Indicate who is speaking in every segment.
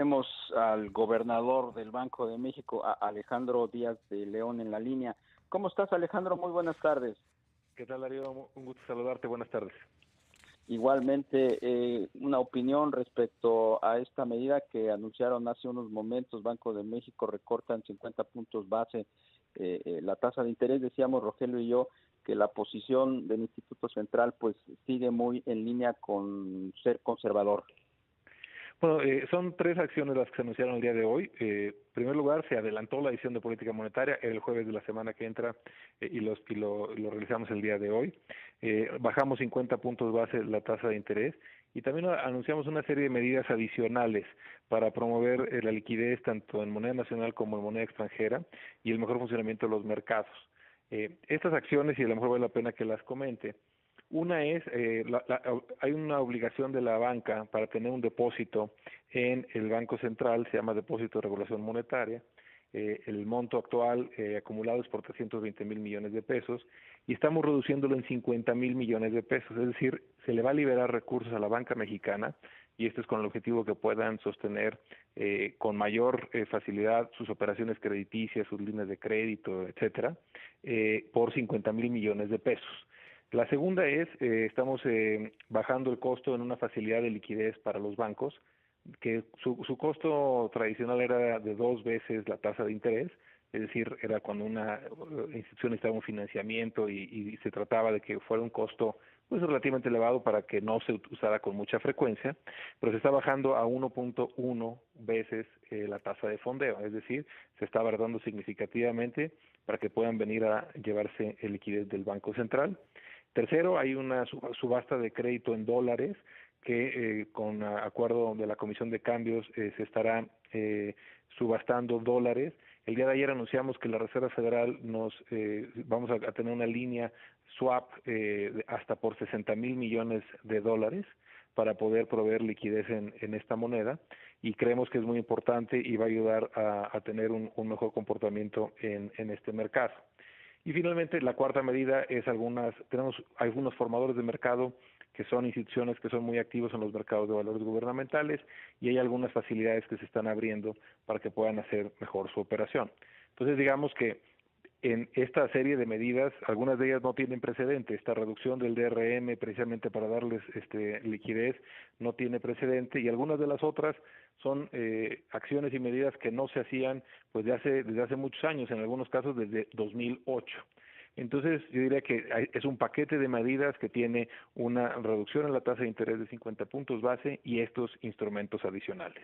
Speaker 1: Tenemos al gobernador del Banco de México, a Alejandro Díaz de León, en la línea. ¿Cómo estás, Alejandro? Muy buenas tardes.
Speaker 2: ¿Qué tal, Darío? Un gusto saludarte. Buenas tardes.
Speaker 1: Igualmente, una opinión respecto a esta medida que anunciaron hace unos momentos. Banco de México recorta en 50 puntos base la tasa de interés. Decíamos, Rogelio y yo, que la posición del Instituto Central pues sigue muy en línea con ser conservador.
Speaker 2: Bueno, son tres acciones las que se anunciaron el día de hoy. En primer lugar, se adelantó la decisión de política monetaria el jueves de la semana que entra y lo realizamos el día de hoy. Bajamos 50 puntos base la tasa de interés y también anunciamos una serie de medidas adicionales para promover la liquidez tanto en moneda nacional como en moneda extranjera y el mejor funcionamiento de los mercados. Estas acciones, y a lo mejor vale la pena que las comente. Una es, hay una obligación de la banca para tener un depósito en el Banco Central, se llama Depósito de Regulación Monetaria. El monto actual acumulado es por 320 mil millones de pesos y estamos reduciéndolo en 50 mil millones de pesos, es decir, se le va a liberar recursos a la banca mexicana y esto es con el objetivo que puedan sostener con mayor facilidad sus operaciones crediticias, sus líneas de crédito, etcétera, por 50 mil millones de pesos. La segunda es, estamos bajando el costo en una facilidad de liquidez para los bancos, que su costo tradicional era de 2 veces la tasa de interés, es decir, era cuando una institución necesitaba un financiamiento y se trataba de que fuera un costo pues relativamente elevado para que no se usara con mucha frecuencia, pero se está bajando a 1.1 veces la tasa de fondeo, es decir, se está abordando significativamente para que puedan venir a llevarse el liquidez del Banco Central. Tercero, hay una subasta de crédito en dólares que con acuerdo de la Comisión de Cambios se estará subastando dólares. El día de ayer anunciamos que la Reserva Federal vamos a tener una línea swap hasta por 60 mil millones de dólares para poder proveer liquidez en esta moneda y creemos que es muy importante y va a ayudar a tener un mejor comportamiento en este mercado. Y finalmente, la cuarta medida es tenemos algunos formadores de mercado que son instituciones que son muy activos en los mercados de valores gubernamentales y hay algunas facilidades que se están abriendo para que puedan hacer mejor su operación. Entonces, digamos que en esta serie de medidas, algunas de ellas no tienen precedente. Esta reducción del DRM, precisamente para darles liquidez, no tiene precedente, y algunas de las otras son acciones y medidas que no se hacían pues desde hace muchos años, en algunos casos desde 2008. Entonces, yo diría que es un paquete de medidas que tiene una reducción en la tasa de interés de 50 puntos base y estos instrumentos adicionales.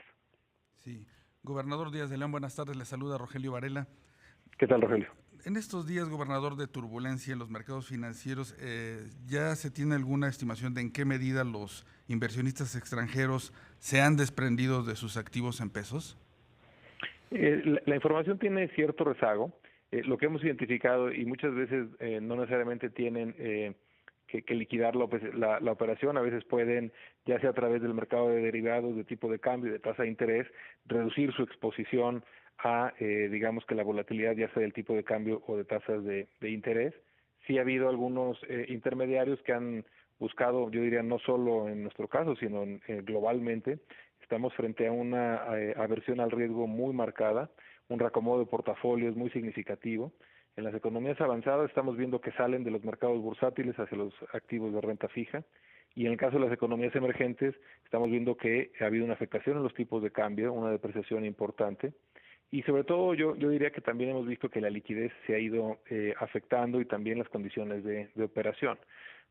Speaker 3: Sí. Gobernador Díaz de León, buenas tardes. Le saluda Rogelio Varela.
Speaker 2: ¿Qué tal, Rogelio?
Speaker 3: En estos días, gobernador, de turbulencia en los mercados financieros, ¿ya se tiene alguna estimación de en qué medida los inversionistas extranjeros se han desprendido de sus activos en pesos?
Speaker 2: La información tiene cierto rezago. Lo que hemos identificado, y muchas veces no necesariamente tienen que liquidar la operación, a veces pueden, ya sea a través del mercado de derivados, de tipo de cambio, de tasa de interés, reducir su exposición a, digamos que la volatilidad ya sea del tipo de cambio o de tasas de interés. Sí ha habido algunos intermediarios que han buscado, yo diría, no solo en nuestro caso, sino globalmente. Estamos frente a una aversión al riesgo muy marcada, un reacomodo de portafolios muy significativo. En las economías avanzadas estamos viendo que salen de los mercados bursátiles hacia los activos de renta fija, y en el caso de las economías emergentes estamos viendo que ha habido una afectación en los tipos de cambio, una depreciación importante, y sobre todo yo diría que también hemos visto que la liquidez se ha ido afectando y también las condiciones de operación.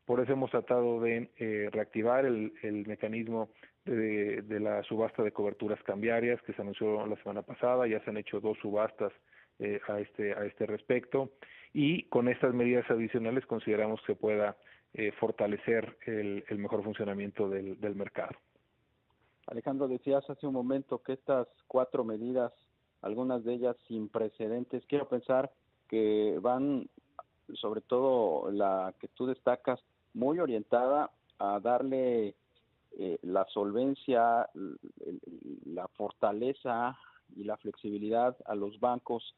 Speaker 2: Por eso hemos tratado de reactivar el mecanismo de la subasta de coberturas cambiarias que se anunció la semana pasada. Ya se han hecho 2 subastas a este respecto, y con estas medidas adicionales consideramos que pueda fortalecer el mejor funcionamiento del mercado.
Speaker 1: Alejandro, decías hace un momento que estas 4 medidas, algunas de ellas sin precedentes, quiero pensar que van, sobre todo la que tú destacas, muy orientada a darle la solvencia, la fortaleza y la flexibilidad a los bancos,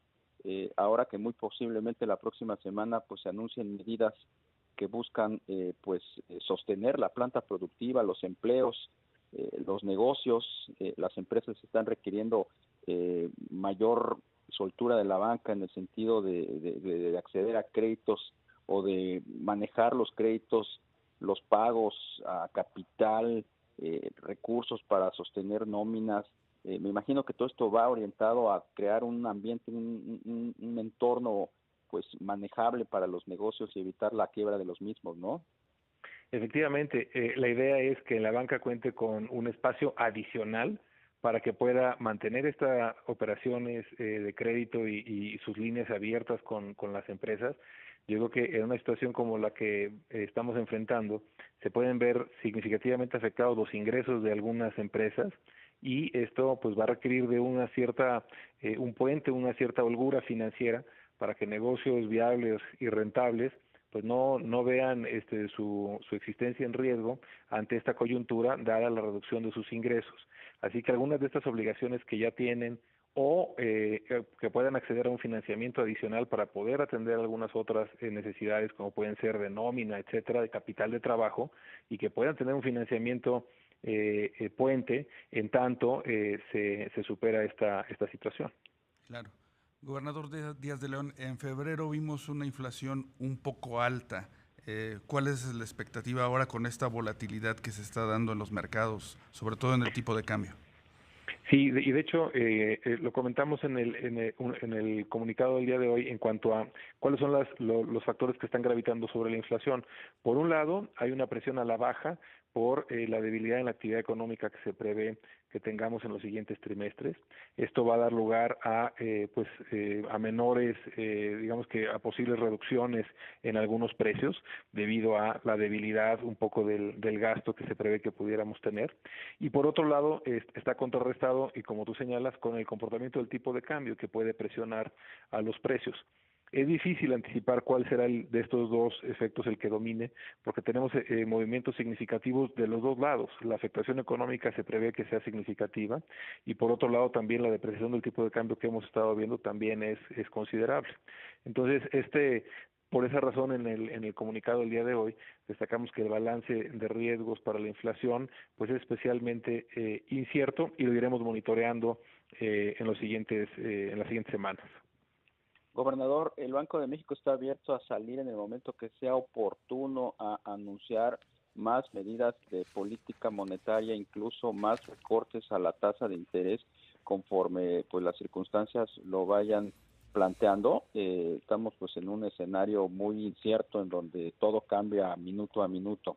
Speaker 1: ahora que muy posiblemente la próxima semana pues se anuncien medidas que buscan sostener la planta productiva, los empleos. los negocios, las empresas están requiriendo mayor soltura de la banca en el sentido de acceder a créditos o de manejar los créditos, los pagos a capital, recursos para sostener nóminas. Me imagino que todo esto va orientado a crear un ambiente, un entorno pues manejable para los negocios y evitar la quiebra de los mismos, ¿no?
Speaker 2: Efectivamente, la idea es que la banca cuente con un espacio adicional para que pueda mantener estas operaciones de crédito y sus líneas abiertas con las empresas. Yo creo que en una situación como la que estamos enfrentando, se pueden ver significativamente afectados los ingresos de algunas empresas, y esto pues va a requerir de una cierta un puente, una cierta holgura financiera para que negocios viables y rentables pues no vean su existencia en riesgo ante esta coyuntura, dada la reducción de sus ingresos. Así que algunas de estas obligaciones que ya tienen o que puedan acceder a un financiamiento adicional para poder atender algunas otras necesidades, como pueden ser de nómina, etcétera, de capital de trabajo, y que puedan tener un financiamiento puente en tanto se supera esta situación.
Speaker 3: Claro. Gobernador Díaz de León, en febrero vimos una inflación un poco alta. ¿Cuál es la expectativa ahora con esta volatilidad que se está dando en los mercados, sobre todo en el tipo de cambio?
Speaker 2: Sí, y de hecho lo comentamos en el comunicado del día de hoy en cuanto a cuáles son los factores que están gravitando sobre la inflación. Por un lado, hay una presión a la baja por la debilidad en la actividad económica que se prevé que tengamos en los siguientes trimestres. Esto va a dar lugar a a menores, digamos que a posibles reducciones en algunos precios debido a la debilidad un poco del gasto que se prevé que pudiéramos tener. Y por otro lado, está contrarrestado, y como tú señalas, con el comportamiento del tipo de cambio que puede presionar a los precios. Es difícil anticipar cuál será de estos dos efectos el que domine, porque tenemos movimientos significativos de los dos lados. La afectación económica se prevé que sea significativa, y por otro lado también la depreciación del tipo de cambio que hemos estado viendo también es considerable. Entonces, por esa razón, en el comunicado del día de hoy destacamos que el balance de riesgos para la inflación pues es especialmente incierto, y lo iremos monitoreando en las siguientes semanas.
Speaker 1: Gobernador, el Banco de México está abierto a salir en el momento que sea oportuno a anunciar más medidas de política monetaria, incluso más recortes a la tasa de interés conforme pues las circunstancias lo vayan planteando. Estamos pues en un escenario muy incierto en donde todo cambia minuto a minuto.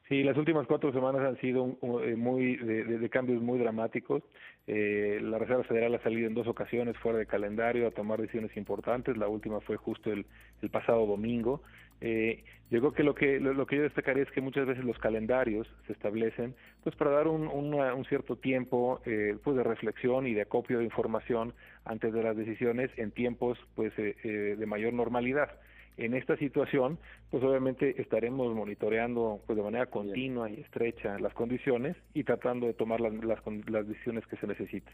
Speaker 2: Sí, las últimas 4 semanas han sido de cambios muy dramáticos. La Reserva Federal ha salido en 2 ocasiones fuera de calendario a tomar decisiones importantes. La última fue justo el pasado domingo. Yo creo que lo que yo destacaría es que muchas veces los calendarios se establecen pues para dar un cierto tiempo pues de reflexión y de acopio de información antes de las decisiones en tiempos pues de mayor normalidad. En esta situación, pues obviamente estaremos monitoreando pues de manera continua y estrecha las condiciones y tratando de tomar las decisiones que se necesiten.